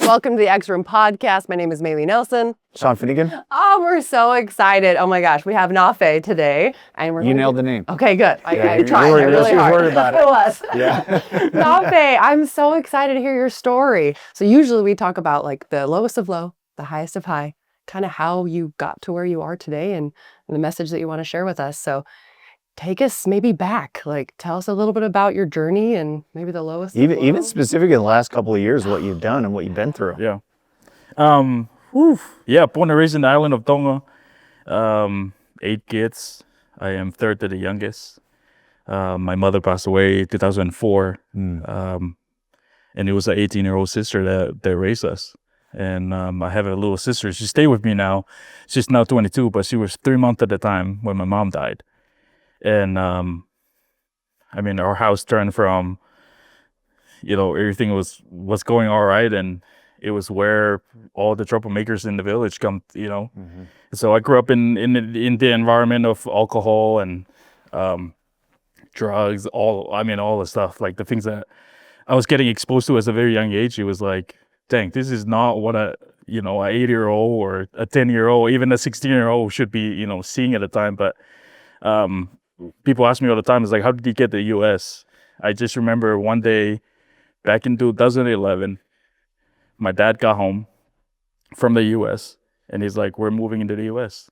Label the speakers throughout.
Speaker 1: Welcome to the X Room Podcast. My name is Maylee Nelson.
Speaker 2: Sean Finnegan.
Speaker 1: Oh, we're so excited. Oh my gosh, we have Nafe today. And we're
Speaker 2: You nailed the name.
Speaker 1: Okay, good. I tried.
Speaker 2: She
Speaker 1: really
Speaker 2: was
Speaker 1: hard.
Speaker 2: worried about it.
Speaker 1: It was.
Speaker 2: Yeah.
Speaker 1: Nafe, I'm so excited to hear your story. So usually we talk about like the lowest of low, the highest of high, kind of how you got to where you are today and the message that you want to share with us. So take us maybe back, like tell us a little bit about your journey and maybe the lowest.
Speaker 2: Even specific in the last couple of years, what you've done and what you've been through.
Speaker 3: Yeah. Born and raised in the island of Tonga. 8 kids. I am third to the youngest. My mother passed away in 2004. And it was an 18-year-old sister that raised us. And I have a little sister. She stayed with me now. She's now 22, but she was 3 months at the time when my mom died. And our house turned from, everything was going all right, and it was where all the troublemakers in the village come, So I grew up in the environment of alcohol and drugs, all the stuff, like the things that I was getting exposed to as a very young age. It was like, dang, this is not what an 8-year-old or a 10-year-old, even a 16-year-old should be, seeing at the time. But people ask me all the time, it's like, how did you get to the U.S.? I just remember one day back in 2011, my dad got home from the U.S. and he's like, we're moving into the U.S.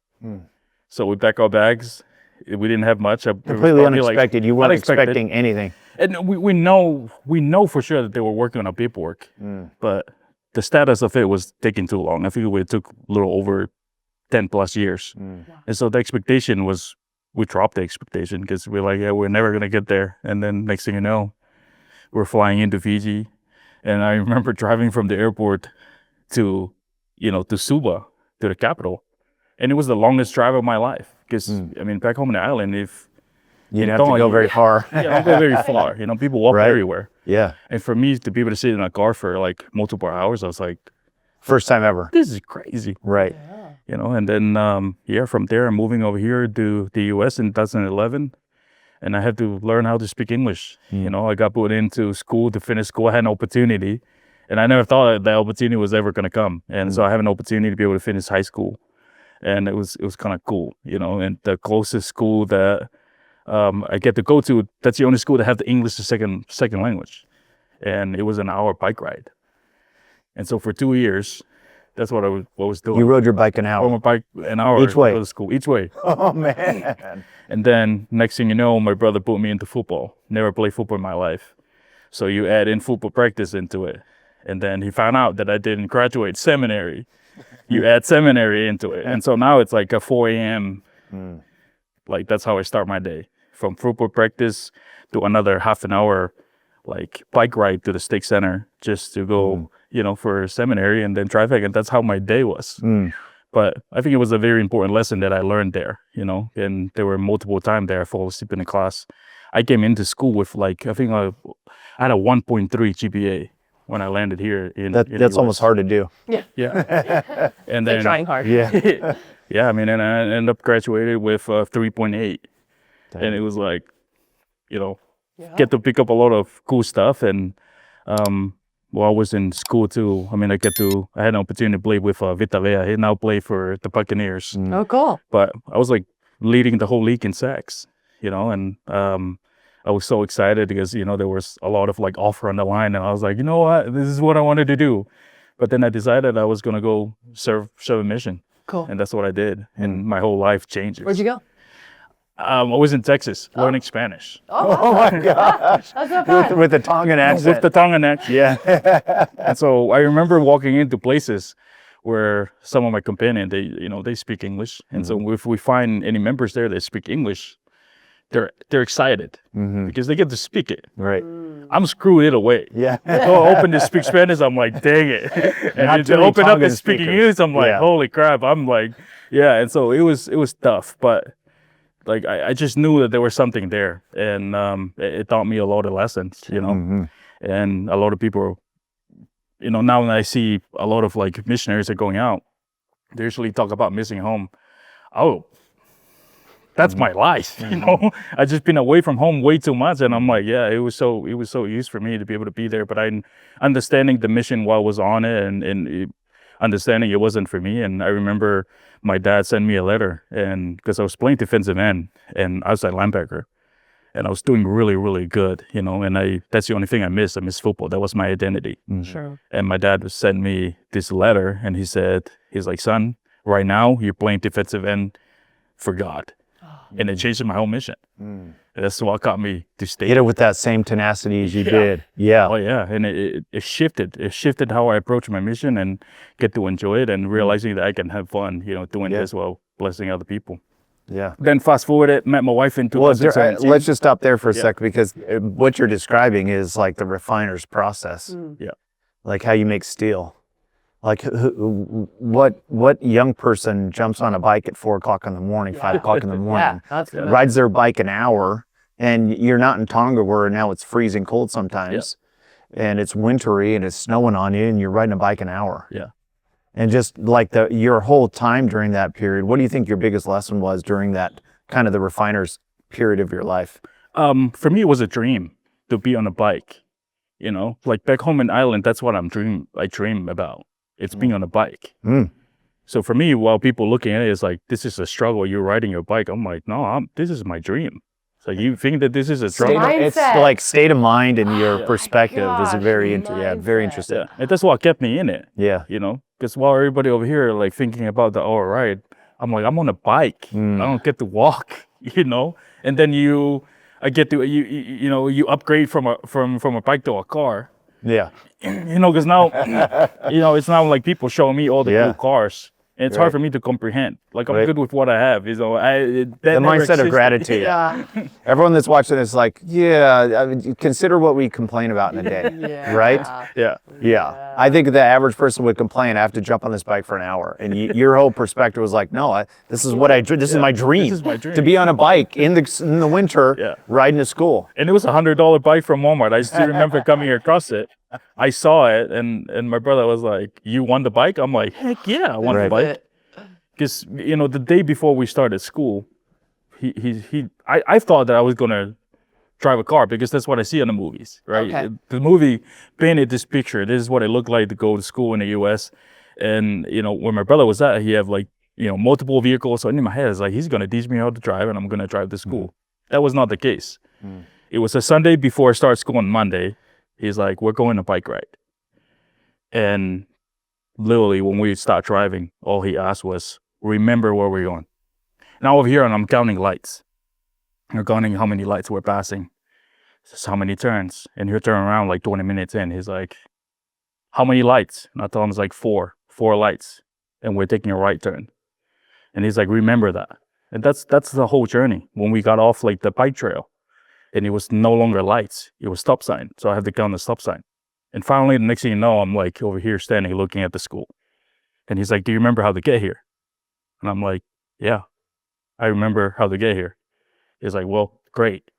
Speaker 3: So we packed our bags. We didn't have much.
Speaker 2: Completely unexpected. You weren't expecting anything.
Speaker 3: And we know for sure that they were working on our paperwork, but the status of it was taking too long. I think it took a little over 10 plus years. And so the expectation was, we dropped the expectation because we're like, yeah, we're never going to get there. And then next thing you know, we're flying into Fiji. And I remember driving from the airport to Suva, to the capital. And it was the longest drive of my life. Because, back home in the island, if
Speaker 2: you didn't have to go very far.
Speaker 3: Don't go very far. People walk everywhere.
Speaker 2: Yeah.
Speaker 3: And for me to be able to sit in a car for like multiple hours, I was like,
Speaker 2: first time ever.
Speaker 3: This is crazy.
Speaker 2: Right.
Speaker 3: And then, from there, I'm moving over here to the U.S. in 2011. And I had to learn how to speak English. I got put into school to finish school. I had an opportunity. And I never thought that opportunity was ever going to come. And so I have an opportunity to be able to finish high school. And it was kind of cool, and the closest school that I get to go to, that's the only school that have the English as second language. And it was an hour bike ride. And so for 2 years, that's what I was doing.
Speaker 2: You rode your bike an hour?
Speaker 3: Rode my bike an hour
Speaker 2: each way?
Speaker 3: To the school, each way.
Speaker 2: Oh, man.
Speaker 3: And then next thing you know, my brother put me into football. Never played football in my life. So you add in football practice into it. And then he found out that I didn't graduate seminary. You add seminary into it. And so now it's like a 4 a.m. Like that's how I start my day. From football practice to another half an hour, like bike ride to the state center just to go, for seminary and then drive back. And that's how my day was. But I think it was a very important lesson that I learned there, and there were multiple times there I fall asleep in the class. I came into school with I had a 1.3 GPA. When I landed here in
Speaker 2: that's almost hard to do.
Speaker 3: Yeah. And then
Speaker 1: trying hard.
Speaker 2: Yeah.
Speaker 3: Yeah, and I ended up graduated with 3.8. And it was like, get to pick up a lot of cool stuff. And while I was in school too, I had an opportunity to play with Vita Vea. He now play for the Buccaneers.
Speaker 1: Oh, cool.
Speaker 3: But I was like leading the whole league in sacks, and I was so excited because, there was a lot of like offer on the line, and I was like, you know what, this is what I wanted to do. But then I decided I was going to go serve a mission.
Speaker 1: Cool.
Speaker 3: And that's what I did. And my whole life changed.
Speaker 1: Where'd you go?
Speaker 3: I was in Texas learning Spanish.
Speaker 2: Oh my gosh.
Speaker 1: That's so fun.
Speaker 2: With the Tongan accent.
Speaker 3: With the Tongan accent.
Speaker 2: Yeah.
Speaker 3: And so I remember walking into places where some of my companions, they speak English. And so if we find any members there that speak English, they're excited because they get to speak it.
Speaker 2: Right.
Speaker 3: I'm screwed it away.
Speaker 2: Yeah.
Speaker 3: So I open to speak Spanish, I'm like, dang it. And to open up and speak English, I'm like, holy crap. I'm like, yeah. And so it was tough, but like I just knew that there was something there, and it taught me a lot of lessons, And a lot of people, now when I see a lot of like missionaries that are going out, they usually talk about missing home. that's my life, you know. I just been away from home way too much, and I'm like, yeah, it was so used for me to be able to be there. But I understanding the mission while I was on it, and understanding it wasn't for me. And I remember my dad sent me a letter, and because I was playing defensive end and outside linebacker, and I was doing really, really good, you know. And that's the only thing I missed. I missed football. That was my identity.
Speaker 1: Sure.
Speaker 3: And my dad sent me this letter, and he's like, son, right now you're playing defensive end for God. And it changed my whole mission. That's what got me to stay.
Speaker 2: Hit it with that same tenacity as you did. Yeah.
Speaker 3: Oh yeah, and it shifted. It shifted how I approach my mission and get to enjoy it, and realizing that I can have fun, you know, doing this while blessing other people.
Speaker 2: Yeah.
Speaker 3: Then fast forward it, met my wife in 2017.
Speaker 2: Let's just stop there for a second, because what you're describing is like the refiner's process.
Speaker 3: Yeah.
Speaker 2: Like how you make steel. Like what young person jumps on a bike at 4 o'clock in the morning, 5 o'clock in the morning,
Speaker 1: that's good.
Speaker 2: rides their bike an hour, and you're not in Tonga where now it's freezing cold sometimes, and it's wintry and it's snowing on you, and you're riding a bike an hour.
Speaker 3: Yeah.
Speaker 2: And just like your whole time during that period, what do you think your biggest lesson was during that kind of the refiner's period of your life?
Speaker 3: For me, it was a dream to be on a bike. You know, like back home in Ireland, that's what I dream about. It's being on a bike. So for me, while people looking at it, it's like, this is a struggle. You're riding your bike. I'm like, no, this is my dream. So you think that this is a struggle?
Speaker 2: It's like state of mind and your perspective is very
Speaker 1: mindset.
Speaker 2: interesting.
Speaker 3: Yeah, and that's what kept me in it.
Speaker 2: Yeah.
Speaker 3: You know, because while everybody over here like thinking about the ride, I'm like, I'm on a bike. I don't get to walk. You know, and then I get to you upgrade from a bike to a car.
Speaker 2: Yeah.
Speaker 3: You know, because now, you know, it's not like people show me all the cool cars. And it's hard for me to comprehend. Like, I'm good with what I have. You know,
Speaker 2: the mindset of gratitude.
Speaker 1: Yeah.
Speaker 2: Everyone that's watching this is like, I mean, consider what we complain about in a day, right?
Speaker 3: Yeah.
Speaker 2: I think the average person would complain, I have to jump on this bike for an hour. And your whole perspective was like, no, this is what this is my dream.
Speaker 3: This is my dream.
Speaker 2: To be on a bike in the winter, riding to school.
Speaker 3: And it was $100 bike from Walmart. I still remember coming across it. I saw it, and my brother was like, you want the bike? I'm like, heck yeah, I want the bike. Because, you know, the day before we started school, I thought that I was going to drive a car because that's what I see in the movies, right?
Speaker 1: Okay.
Speaker 3: The movie painted this picture. This is what it looked like to go to school in the U.S. And, you know, where my brother was at, he had like, you know, multiple vehicles. So in my head, it's like, he's going to teach me how to drive and I'm going to drive to school. That was not the case. It was a Sunday before I started school on Monday. He's like, we're going on a bike ride. And literally when we start driving, all he asked was, remember where we're going. Now over here, and I'm counting lights. We're counting how many lights we're passing. This is how many turns. And he'll turn around like 20 minutes in. He's like, how many lights? And I told him it's like four lights. And we're taking a right turn. And he's like, remember that. And that's the whole journey. When we got off like the bike trail, and it was no longer lights, it was stop sign. So I had to count the stop sign. And finally, the next thing you know, I'm like over here standing looking at the school. And he's like, do you remember how to get here? And I'm like, yeah, I remember how to get here. He's like, well, great,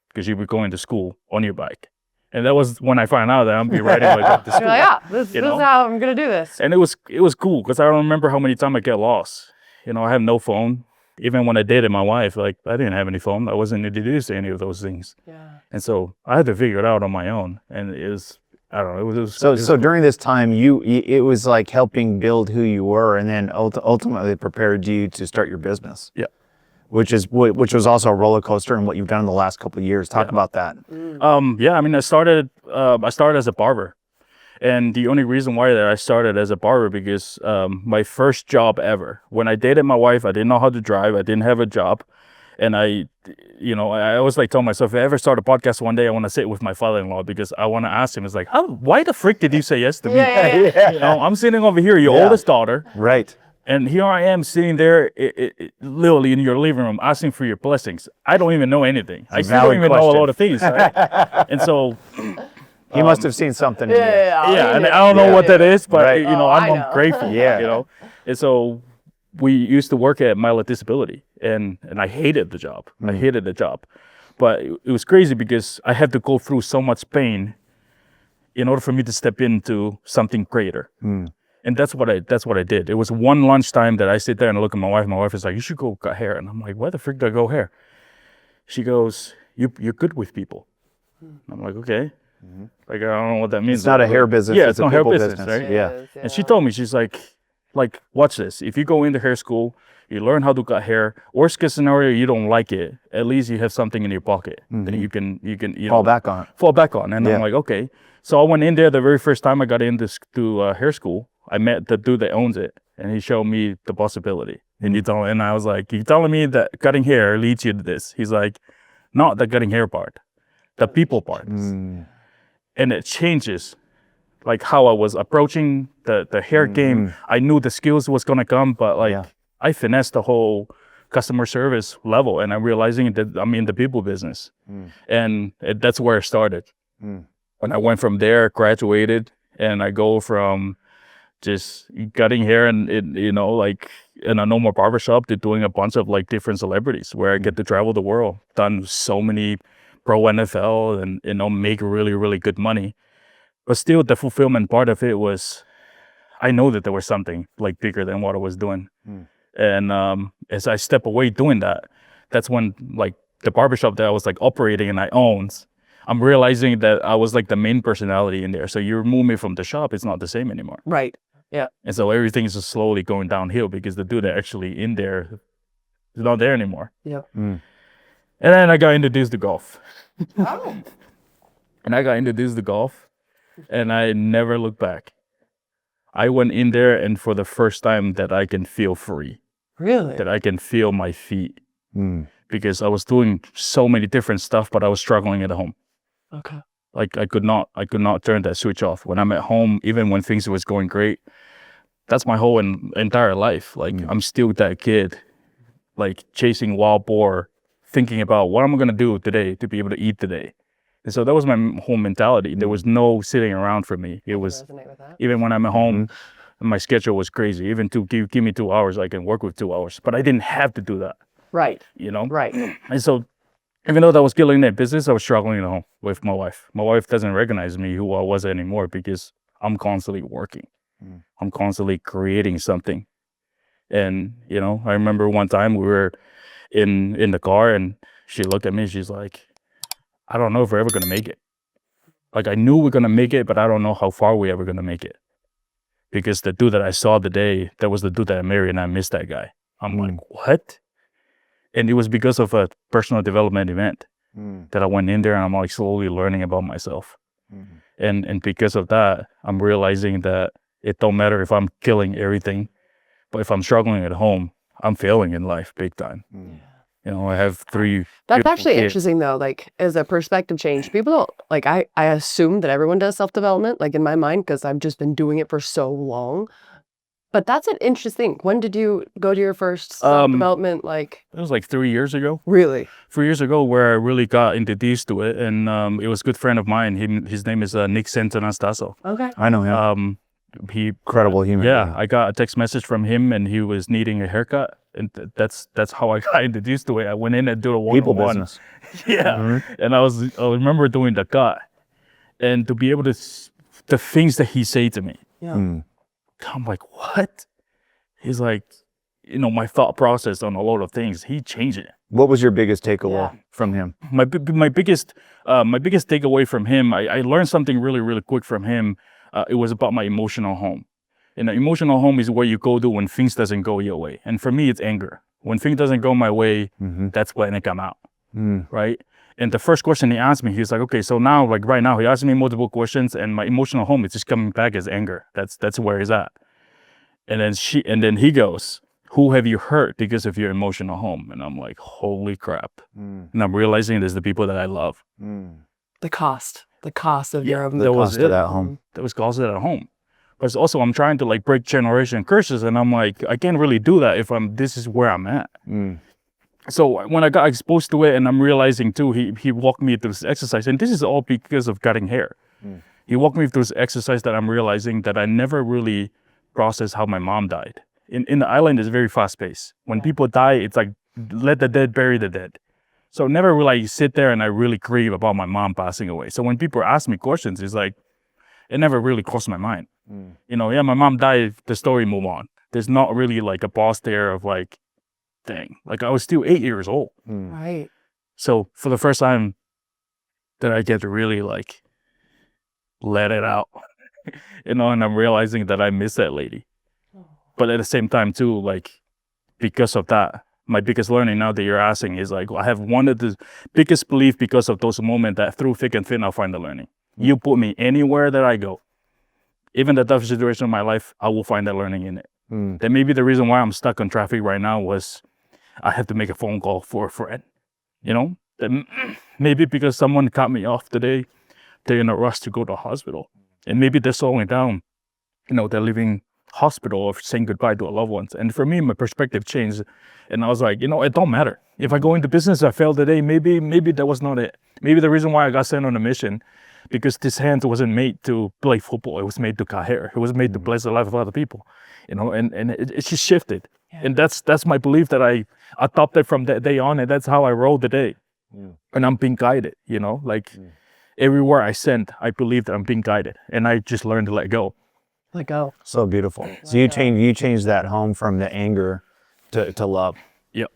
Speaker 3: because you were going to school on your bike. And that was when I found out that I'm be riding my bike to school.
Speaker 1: You're like, this is how I'm going to do this.
Speaker 3: And it was cool because I don't remember how many times I get lost. You know, I have no phone. Even when I dated my wife, like I didn't have any phone. I wasn't introduced to any of those things. Yeah. And so I had to figure it out on my own. And it was, I don't know, it was
Speaker 2: So
Speaker 3: cool.
Speaker 2: during this time, it was like helping build who you were, and then ultimately prepared you to start your business.
Speaker 3: Yeah.
Speaker 2: Which was also a roller coaster, and what you've done in the last couple of years. Talk about that.
Speaker 3: Yeah, I mean, I started as a barber. And the only reason why that I started as a barber because my first job ever, when I dated my wife, I didn't know how to drive. I didn't have a job. And I always like tell myself, if I ever start a podcast one day, I want to sit with my father-in-law because I want to ask him, it's like, why the frick did you say yes to me?
Speaker 1: Yeah.
Speaker 3: You know, I'm sitting over here, your oldest daughter.
Speaker 2: Right.
Speaker 3: And here I am sitting there literally in your living room asking for your blessings. I don't even know anything. I still don't even know a lot of things. Right? And so...
Speaker 2: He must have seen something in you.
Speaker 3: Yeah, and I don't know what that is, but
Speaker 2: Right.
Speaker 3: I'm grateful.
Speaker 2: Yeah.
Speaker 3: You know, and so we used to work at Mild Disability, and I hated the job. I hated the job, but it was crazy because I had to go through so much pain in order for me to step into something greater. And that's what I did. It was one lunchtime that I sit there and look at my wife. My wife is like, you should go cut hair. And I'm like, why the frick do I go hair? She goes, you're good with people. And I'm like, okay. Like, I don't know what that means.
Speaker 2: It's not a hair business.
Speaker 3: Yeah,
Speaker 2: it's
Speaker 3: not
Speaker 2: a
Speaker 3: hair
Speaker 2: people
Speaker 3: business,
Speaker 2: business.
Speaker 3: right?
Speaker 2: Yeah.
Speaker 3: And she told me, she's like, watch this. If you go into hair school, you learn how to cut hair. Worst case scenario, you don't like it. At least you have something in your pocket that you can
Speaker 2: Fall back on.
Speaker 3: fall back on. And I'm like, okay. So I went in there the very first time I got into hair school. I met the dude that owns it, and he showed me the possibility. And I was like, you're telling me that cutting hair leads you to this? He's like, not the cutting hair part, the people part. And it changes like how I was approaching the hair game. I knew the skills was gonna come, but I finessed the whole customer service level, and I'm realizing that I'm in the people business. And that's where it started. And I went from there, graduated, and I go from just cutting hair and like in a normal barbershop to doing a bunch of like different celebrities where I get to travel the world, done so many pro NFL and make really, really good money. But still the fulfillment part of it was, I know that there was something like bigger than what I was doing. And as I step away doing that, that's when like the barbershop that I was like operating and I owned, I'm realizing that I was like the main personality in there. So you remove me from the shop, it's not the same anymore.
Speaker 1: Right. Yeah.
Speaker 3: And so everything is just slowly going downhill because the dude that actually in there is not there anymore.
Speaker 1: Yep.
Speaker 3: And then I got introduced to golf.
Speaker 1: Oh.
Speaker 3: And I got introduced to golf and I never looked back. I went in there and for the first time that I can feel free.
Speaker 1: Really?
Speaker 3: That I can feel my feet. Because I was doing so many different stuff, but I was struggling at home.
Speaker 1: Okay.
Speaker 3: Like I could not turn that switch off. When I'm at home, even when things was going great, that's my whole entire life. Like I'm still that kid, like chasing wild boar, thinking about what am I gonna do today to be able to eat today. And so that was my whole mentality. There was no sitting around for me. It was even when I'm at home, my schedule was crazy. Even to give me 2 hours, I can work with 2 hours. But I didn't have to do that.
Speaker 1: Right.
Speaker 3: Right. And so even though that was killing that business, I was struggling at home with my wife. My wife doesn't recognize me who I was anymore because I'm constantly working. I'm constantly creating something. And, I remember one time we were in the car and she looked at me, she's like, I don't know if we're ever going to make it. Like I knew we're going to make it, but I don't know how far we're ever going to make it. Because the dude that I saw today, that was the dude that I married and I missed that guy. I'm like, what? And it was because of a personal development event that I went in there and I'm like slowly learning about myself. And because of that, I'm realizing that it don't matter if I'm killing everything, but if I'm struggling at home, I'm failing in life big time. I have 3.
Speaker 1: That's actually
Speaker 3: kids.
Speaker 1: interesting though, like as a perspective change. People don't, like I assume that everyone does self-development, like in my mind, because I've just been doing it for so long. But that's an interesting. When did you go to your first self-development? Like
Speaker 3: it was like 3 years ago.
Speaker 1: Really?
Speaker 3: 3 years ago, where I really got introduced to it, and it was a good friend of mine. His name is Nick Santanastaso.
Speaker 1: Okay.
Speaker 2: I know him.
Speaker 3: He
Speaker 2: Incredible human.
Speaker 3: Yeah, I got a text message from him, and he was needing a haircut, and that's how I got introduced to it. I went in and did a
Speaker 2: People
Speaker 3: one-on-one.
Speaker 2: business.
Speaker 3: Yeah, and I remember doing the cut, and to be able to the things that he said to me.
Speaker 1: Yeah.
Speaker 3: I'm like, what? He's like, my thought process on a lot of things, he changed it.
Speaker 2: What was your biggest takeaway from him?
Speaker 3: My biggest takeaway from him, I learned something really, really quick from him. It was about my emotional home. And the emotional home is where you go to when things doesn't go your way. And for me, it's anger. When things doesn't go my way, that's when it come out, right? And the first question he asked me, he's like, okay, so now, like right now, he asked me multiple questions and my emotional home is just coming back as anger. That's where he's at. And then he goes, who have you hurt because of your emotional home? And I'm like, holy crap. And I'm realizing there's the people that I love.
Speaker 1: The cost of your
Speaker 2: The cost of that home.
Speaker 3: That was caused at home. But it's also, I'm trying to like break generation curses. And I'm like, I can't really do that if this is where I'm at. So when I got exposed to it, and I'm realizing too, he walked me through this exercise, and this is all because of cutting hair. He walked me through this exercise that I'm realizing that I never really processed how my mom died. In the island, it's very fast paced. When people die, it's like, let the dead bury the dead. So never really sit there and I really grieve about my mom passing away. So when people ask me questions, it's like, it never really crossed my mind. You know, yeah, my mom died, the story move on. There's not really like a boss there of like, dang, like I was still 8 years old.
Speaker 1: Right.
Speaker 3: So for the first time that I get to really like let it out, you know, and I'm realizing that I miss that lady. But at the same time too, like because of that, my biggest learning now that you're asking is like, I have one of the biggest belief because of those moments that through thick and thin, I'll find the learning. You put me anywhere that I go, even the toughest situation of my life, I will find that learning in it. That maybe the reason why I'm stuck on traffic right now was I had to make a phone call for a friend, you know? Maybe because someone cut me off today, they're in a rush to go to the hospital. And maybe they're slowing down, you know, they're leaving hospital or saying goodbye to a loved ones. And for me, my perspective changed. And I was like, you know, it don't matter. If I go into business, I fail today, maybe that was not it. Maybe the reason why I got sent on a mission, because this hand wasn't made to play football. It was made to cut hair. It was made to bless the life of other people, you know, and it just shifted. Yeah. And that's my belief that I adopted from that day on. And that's how I roll the day. And I'm being guided, you know, like everywhere I send, I believe that I'm being guided, and I just learned to let go.
Speaker 1: Let go.
Speaker 2: So beautiful. So you changed that home from the anger to love.
Speaker 3: Yep.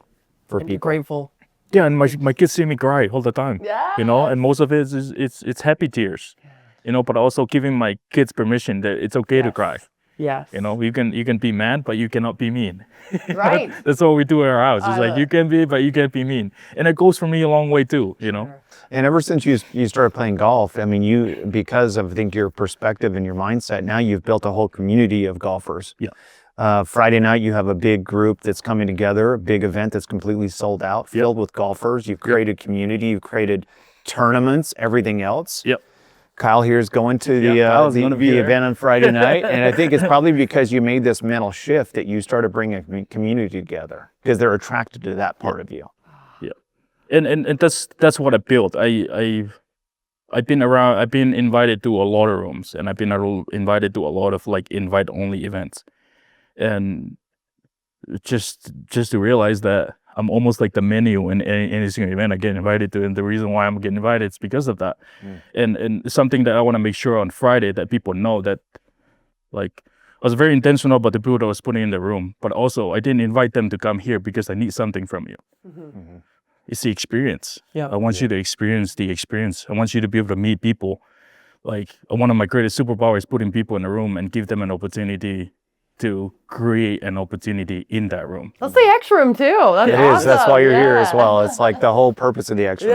Speaker 2: For
Speaker 1: And
Speaker 2: people.
Speaker 1: grateful.
Speaker 3: Yeah, and my kids see me cry all the time.
Speaker 1: Yeah.
Speaker 3: You know, and most of it is it's happy tears. You know, but also giving my kids permission that it's okay to cry.
Speaker 1: Yes.
Speaker 3: You know, you can be mad, but you cannot be mean.
Speaker 1: Right.
Speaker 3: That's what we do in our house. It's like you can be, but you can't be mean. And it goes for me a long way too, you know.
Speaker 2: And ever since you started playing golf, I mean, because of, I think, your perspective and your mindset, now you've built a whole community of golfers.
Speaker 3: Yeah.
Speaker 2: Friday night, you have a big group that's coming together, a big event that's completely sold out, filled with golfers. You've created community, you've created tournaments, everything else.
Speaker 3: Yep.
Speaker 2: Kyle here is going to the event on Friday night. And I think it's probably because you made this mental shift that you started bringing a community together, because they're attracted to that part of you.
Speaker 3: Yeah. And that's what I built. I've been invited to a lot of rooms, and I've been invited to a lot of like invite only events. And just to realize that I'm almost like the menu in any single event I get invited to, and the reason why I'm getting invited is because of that. And something that I want to make sure on Friday that people know that, like, I was very intentional about the people that I was putting in the room, but also I didn't invite them to come here because I need something from you. It's the experience.
Speaker 1: Yeah.
Speaker 3: I want you to experience the experience. I want you to be able to meet people. Like, one of my greatest superpowers is putting people in a room and give them an opportunity to create an opportunity in that room.
Speaker 1: That's the X room too. That's
Speaker 2: It
Speaker 1: awesome.
Speaker 2: is. That's why you're here as well. It's like the whole purpose of the X room.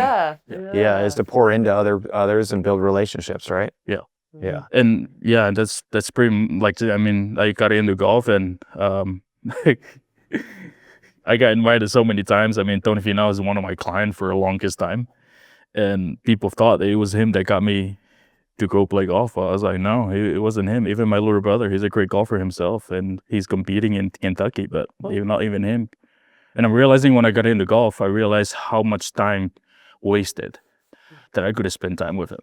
Speaker 1: Yeah.
Speaker 2: Is to pour into others and build relationships, right?
Speaker 3: Yeah.
Speaker 2: Yeah.
Speaker 3: And yeah, that's pretty like, I mean, I got into golf, and I got invited so many times. I mean, Tony Finau is one of my clients for the longest time, and people thought that it was him that got me to go play golf. I was like, no, it wasn't him. Even my little brother, he's a great golfer himself, and he's competing in Kentucky, but not even him. And I'm realizing when I got into golf, I realized how much time wasted that I could have spent time with him.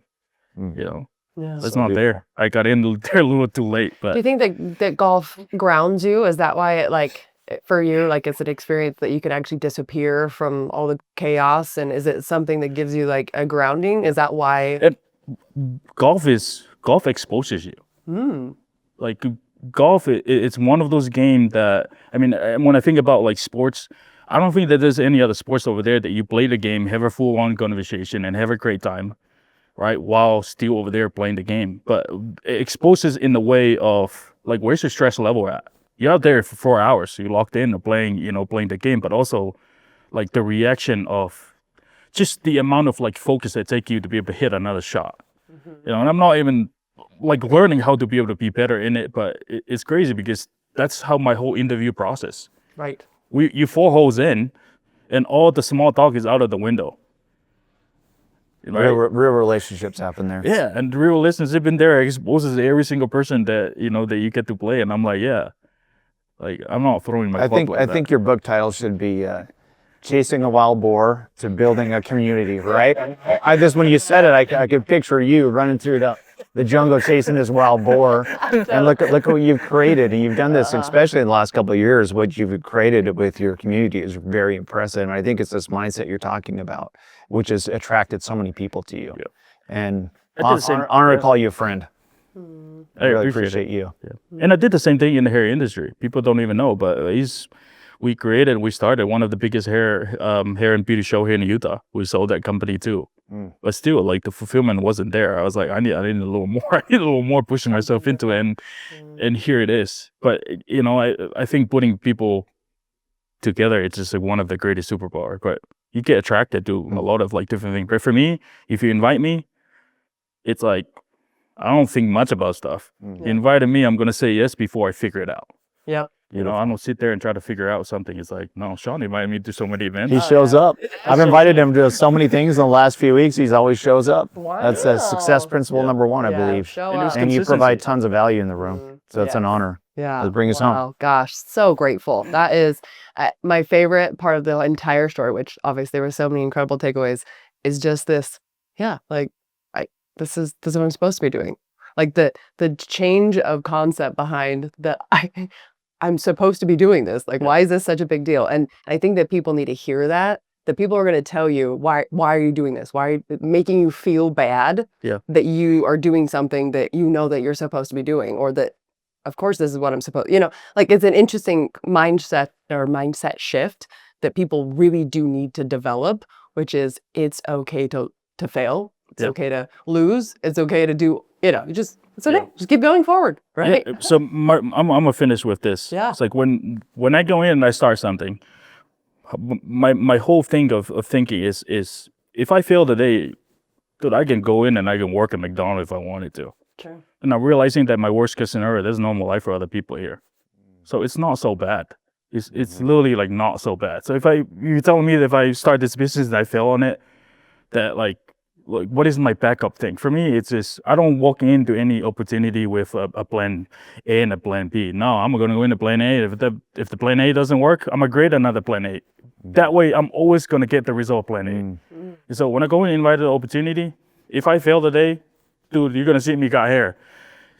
Speaker 3: You know, it's not there. I got in there a little too late. But
Speaker 1: do you think that golf grounds you? Is that why it, like, for you, like, it's an experience that you can actually disappear from all the chaos? And is it something that gives you like a grounding? Is that why?
Speaker 3: Golf exposes you. Like, golf, it's one of those games that, I mean, when I think about like sports, I don't think that there's any other sports over there that you play the game, have a full-on conversation, and have a great time, right, while still over there playing the game. But it exposes in the way of like, where's your stress level at? You're out there for 4 hours, so you're locked in or playing the game, but also like the reaction of just the amount of like focus that take you to be able to hit another shot. You know, and I'm not even like learning how to be able to be better in it, but it's crazy because that's how my whole interview process.
Speaker 1: Right.
Speaker 3: You 4 holes in, and all the small talk is out of the window. Right?
Speaker 2: Real relationships happen there.
Speaker 3: Yeah, and the real relationship in there exposes every single person that that you get to play, and I'm like, yeah, like, I'm not throwing my.
Speaker 2: I think your book title should be Chasing a Wild Boar to Building a Community, right? When you said it, I could picture you running through the jungle chasing this wild boar, and look at what you've created. And you've done this, especially in the last couple of years. What you've created with your community is very impressive. And I think it's this mindset you're talking about, which has attracted so many people to you.
Speaker 3: Yeah.
Speaker 2: And
Speaker 3: I did the same.
Speaker 2: honor to call you a friend. I really appreciate you.
Speaker 3: Yeah. And I did the same thing in the hair industry. People don't even know, but we started one of the biggest hair and beauty show here in Utah. We sold that company too. But still, like, the fulfillment wasn't there. I was like, I need a little more. I need a little more pushing myself into it, and here it is. But you know, I think putting people together, it's just like one of the greatest superpower. But you get attracted to a lot of like different things. But for me, if you invite me, it's like I don't think much about stuff. You invited me, I'm gonna say yes before I figure it out.
Speaker 1: Yep.
Speaker 3: You know, I don't sit there and try to figure out something. It's like, no, Sean invited me to so many events.
Speaker 2: He shows up. I've invited him to so many things in the last few weeks. He's always shows up.
Speaker 1: Wow.
Speaker 2: That's a success principle number one, I
Speaker 1: Yeah,
Speaker 2: believe.
Speaker 1: show
Speaker 3: And it was
Speaker 1: up.
Speaker 2: And you
Speaker 3: consistency.
Speaker 2: provide tons of value in the room. So it's an honor.
Speaker 1: Yeah.
Speaker 2: Let's bring us home.
Speaker 1: Wow, gosh, so grateful. That is my favorite part of the entire story, which obviously there were so many incredible takeaways, is just this, like, this is what I'm supposed to be doing. Like the change of concept behind I'm supposed to be doing this. Like, why is this such a big deal? And I think that people need to hear that people are going to tell you, why are you doing this? Why are you making you feel bad that you are doing something that you know that you're supposed to be doing, or that, of course, this is what I'm supposed, like, it's an interesting mindset shift that people really do need to develop, which is it's okay to fail. It's okay to lose. It's okay to do, just keep going forward, right?
Speaker 3: Yeah, so I'm gonna finish with this.
Speaker 1: Yeah.
Speaker 3: It's like when I go in and I start something, my whole thing of thinking is if I fail today, dude, I can go in and I can work at McDonald's if I wanted to.
Speaker 1: True.
Speaker 3: And I'm realizing that my worst case scenario, there's normal life for other people here. So it's not so bad. It's literally like not so bad. So you're telling me that if I start this business and I fail on it, that like what is my backup thing? For me, it's just I don't walk into any opportunity with a plan A and a plan B. No, I'm gonna go into plan A. If the plan A doesn't work, I'm gonna create another plan A. That way, I'm always gonna get the result plan A. And so when I go and invite an opportunity, if I fail today, dude, you're gonna see me got hair.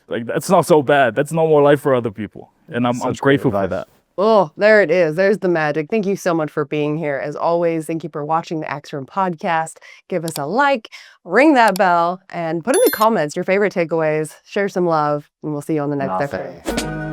Speaker 3: Like, that's not so bad. That's normal life for other people, and I'm grateful for that.
Speaker 1: Oh, there it is. There's the magic. Thank you so much for being here. As always, thank you for watching the Axe Room podcast. Give us a like, ring that bell, and put in the comments your favorite takeaways. Share some love, and we'll see you on the next episode.